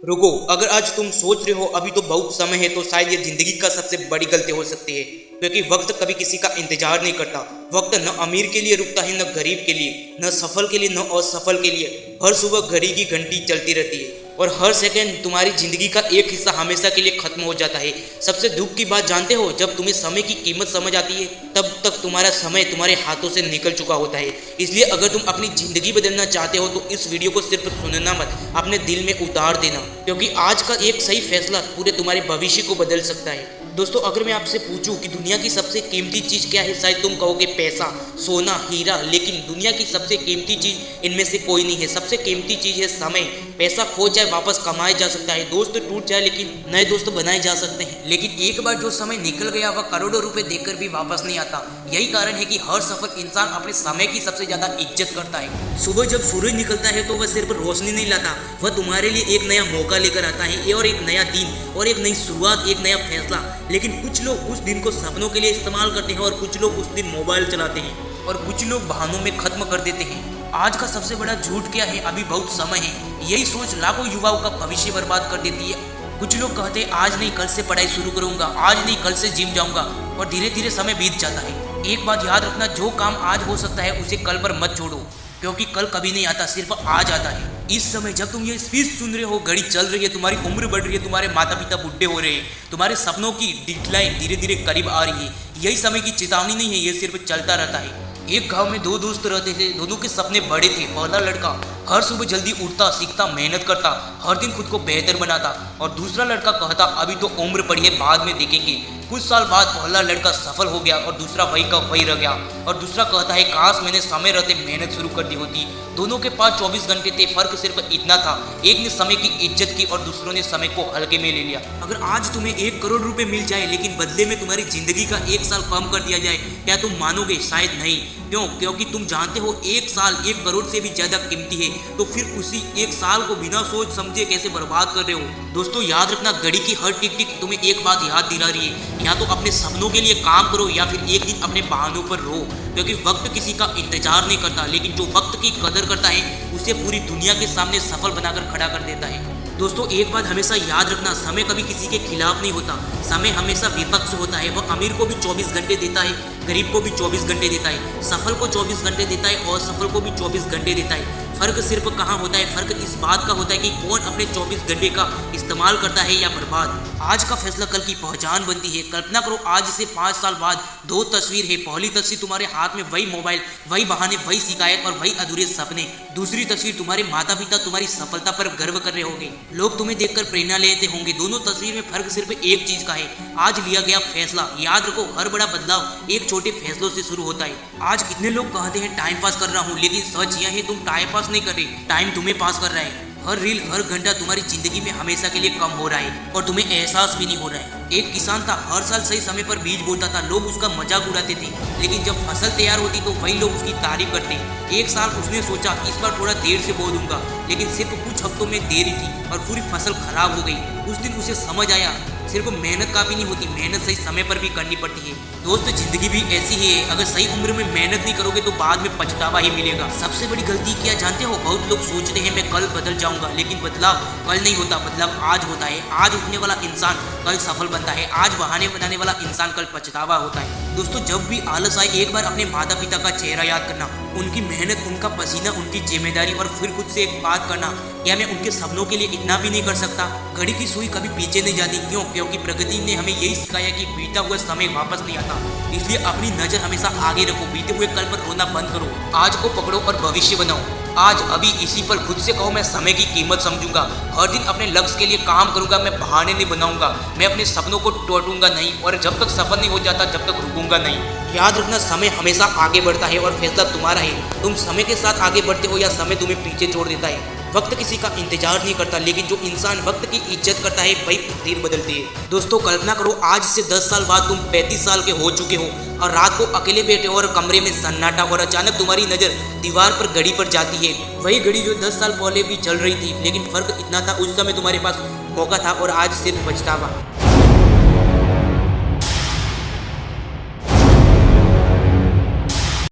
रुको, अगर आज तुम सोच रहे हो अभी तो बहुत समय है, तो शायद ये जिंदगी का सबसे बड़ी गलती हो सकती है, क्योंकि वक्त कभी किसी का इंतजार नहीं करता। वक्त न अमीर के लिए रुकता है, न गरीब के लिए, न सफल के लिए, न असफल के लिए। हर सुबह घड़ी की घंटी चलती रहती है और हर सेकंड तुम्हारी जिंदगी का एक हिस्सा हमेशा के लिए खत्म हो जाता है। सबसे दुख की बात जानते हो, जब तुम्हें समय की कीमत समझ आती है तब तक तुम्हारा समय तुम्हारे हाथों से निकल चुका होता है। इसलिए अगर तुम अपनी जिंदगी बदलना चाहते हो तो इस वीडियो को सिर्फ सुनना मत, अपने दिल में उतार देना, क्योंकि आज का एक सही फैसला पूरे तुम्हारे भविष्य को बदल सकता है। दोस्तों, अगर मैं आपसे पूछूं कि दुनिया की सबसे कीमती चीज़ क्या है, शायद तुम कहोगे पैसा, सोना, हीरा, लेकिन दुनिया की सबसे कीमती चीज़ इनमें से कोई नहीं है। सबसे कीमती चीज़ है समय। पैसा खो जाए वापस कमाया जा सकता है, दोस्त टूट जाए लेकिन नए दोस्त बनाए जा सकते हैं, लेकिन एक बार जो समय निकल गया वह करोड़ों रुपए देकर भी वापस नहीं आता। यही कारण है कि हर सफल इंसान अपने समय की सबसे ज्यादा इज्जत करता है। सुबह जब सूरज निकलता है तो वह सिर्फ रोशनी नहीं लाता, वह तुम्हारे लिए एक नया मौका लेकर आता है और एक नया दिन और एक नई शुरुआत, एक नया फैसला। लेकिन कुछ लोग उस दिन को सपनों के लिए इस्तेमाल करते हैं और कुछ लोग उस दिन मोबाइल चलाते हैं और कुछ लोग बहानों में खत्म कर देते हैं। आज का सबसे बड़ा झूठ क्या है? अभी बहुत समय है। यही सोच लाखों युवाओं का भविष्य बर्बाद कर देती है। कुछ लोग कहते हैं आज नहीं कल से पढ़ाई शुरू करूंगा, आज नहीं कल से जिम जाऊंगा, और धीरे धीरे समय बीत जाता है। एक बात याद रखना, जो काम आज हो सकता है उसे कल पर मत छोड़ो, क्योंकि कल कभी नहीं आता, सिर्फ आज आता है। इस समय जब तुम ये स्पीच सुन रहे हो, घड़ी चल रही है, तुम्हारी उम्र बढ़ रही है, तुम्हारे माता पिता बुढ़े हो रहे हैं, तुम्हारे सपनों की डिक्लाइन धीरे धीरे करीब आ रही है, यही समय की चेतावनी नहीं है, ये सिर्फ चलता रहता है। एक गांव में दो दोस्त रहते थे, दोनों के सपने बड़े थे। पहला लड़का हर सुबह जल्दी उठता, सीखता, मेहनत करता, हर दिन खुद को बेहतर बनाता, और दूसरा लड़का कहता अभी तो उम्र पड़ी है, बाद में देखेंगे। कुछ साल बाद पहला लड़का सफल हो गया और दूसरा वही का वही रह गया। और दूसरा कहता है काश मैंने समय रहते मेहनत शुरू कर दी होती। दोनों के पास 24 घंटे थे, फर्क सिर्फ इतना था, एक ने समय की इज्जत की और दूसरों ने समय को हल्के में ले लिया। अगर आज तुम्हें 1 करोड़ रुपए मिल जाए लेकिन बदले में तुम्हारी जिंदगी का 1 साल कम कर दिया जाए, क्या तुम मानोगे? शायद नहीं। क्यों? क्योंकि तुम जानते हो 1 साल 1 करोड़ से भी ज्यादा कीमती है, तो फिर उसी 1 साल को बिना सोच समझे कैसे बर्बाद कर रहे हो? दोस्तों, याद रखना, घड़ी की हर टिक टिक तुम्हें एक बात याद दिला रही है, या तो अपने सपनों के लिए काम करो या फिर एक दिन अपने बहानों पर रो, क्योंकि वक्त किसी का इंतजार नहीं करता, लेकिन जो वक्त की कदर करता है उसे पूरी दुनिया के सामने सफल बनाकर खड़ा कर देता है। दोस्तों, एक बात हमेशा याद रखना, समय कभी किसी के खिलाफ नहीं होता, समय हमेशा विपक्ष होता है। वह अमीर को भी 24 घंटे देता है, गरीब को भी 24 घंटे देता है, सफल को 24 घंटे देता है और असफल को भी 24 घंटे देता है। फर्क सिर्फ कहाँ होता है? फर्क इस बात का होता है कि कौन अपने 24 घंटे का इस्तेमाल करता है या बर्बाद। आज का फैसला कल की पहचान बनती है। कल्पना करो, आज से 5 साल बाद 2 तस्वीर है। पहली तस्वीर तुम्हारे हाथ में वही मोबाइल, वही बहाने, वही शिकायत और वही अधूरे सपने। दूसरी तस्वीर तुम्हारे माता पिता तुम्हारी सफलता पर गर्व कर रहे होंगे, लोग तुम्हें देखकर प्रेरणा लेते होंगे। दोनों तस्वीर में फर्क सिर्फ एक चीज का है, आज लिया गया फैसला। याद रखो, हर बड़ा बदलाव एक छोटे फैसलों से शुरू होता है। आज कितने लोग कहते हैं टाइम पास कर रहा हूँ, लेकिन सच यह है तुम टाइम पास नहीं कर रहे, टाइम तुम्हें पास कर रहा है। हर रील, हर घंटा तुम्हारी जिंदगी में हमेशा के लिए कम हो रहा है और तुम्हें एहसास भी नहीं हो रहा है। एक किसान था, हर साल सही समय पर बीज बोता था, लोग उसका मजाक उड़ाते थे, लेकिन जब फसल तैयार होती तो वही लोग उसकी तारीफ करते। एक साल उसने सोचा इस बार थोड़ा देर से बो दूंगा, लेकिन सिर्फ कुछ हफ्तों में देरी थी और पूरी फसल खराब हो गई। उस दिन उसे समझ आया सिर्फ मेहनत काफी नहीं होती, मेहनत सही समय पर भी करनी पड़ती है। दोस्त, जिंदगी भी ऐसी ही है, अगर सही उम्र में मेहनत नहीं करोगे तो बाद में पछतावा ही मिलेगा। सबसे बड़ी गलती क्या जानते हो? बहुत लोग सोचते हैं मैं कल बदल जाऊंगा, लेकिन बदलाव कल नहीं होता, बदलाव आज होता है। आज उठने वाला इंसान कल सफल बनता है, आज बहाने बनाने वाला इंसान कल पछतावा होता है। दोस्तों, जब भी आलस आए एक बार अपने माता पिता का चेहरा याद करना, उनकी मेहनत, उनका पसीना, उनकी जिम्मेदारी, और फिर खुद से एक बात करना, क्या मैं उनके सपनों के लिए इतना भी नहीं कर सकता? घड़ी की सुई कभी पीछे नहीं जाती। क्यों? क्योंकि प्रगति ने हमें यही सिखाया कि बीता हुआ समय वापस नहीं आता। इसलिए अपनी नजर हमेशा आगे रखो, बीते हुए कल पर रोना बंद करो, आज को पकड़ो और भविष्य बनाओ। आज अभी इसी पर खुद से कहो मैं समय की कीमत समझूंगा, हर दिन अपने लक्ष्य के लिए काम करूंगा, मैं बहाने नहीं बनाऊंगा, मैं अपने सपनों को टूटूंगा नहीं, और जब तक सफल नहीं हो जाता जब तक रुकूंगा नहीं। याद रखना, समय हमेशा आगे बढ़ता है और फैसला तुम्हारा है। तुम समय के साथ आगे बढ़ते हो या समय तुम्हें पीछे छोड़ देता है। वक्त किसी का इंतजार नहीं करता, लेकिन जो इंसान वक्त की इज्जत करता है वही तकदीर बदलती है। दोस्तों, कल्पना करो आज से 10 साल बाद तुम 35 साल के हो चुके हो और रात को अकेले बैठे हो और कमरे में सन्नाटा, और अचानक तुम्हारी नजर दीवार पर घड़ी पर जाती है, वही घड़ी जो 10 साल पहले भी चल रही थी, लेकिन फर्क इतना था उस समय तुम्हारे पास मौका था और आज सिर्फ पछतावा।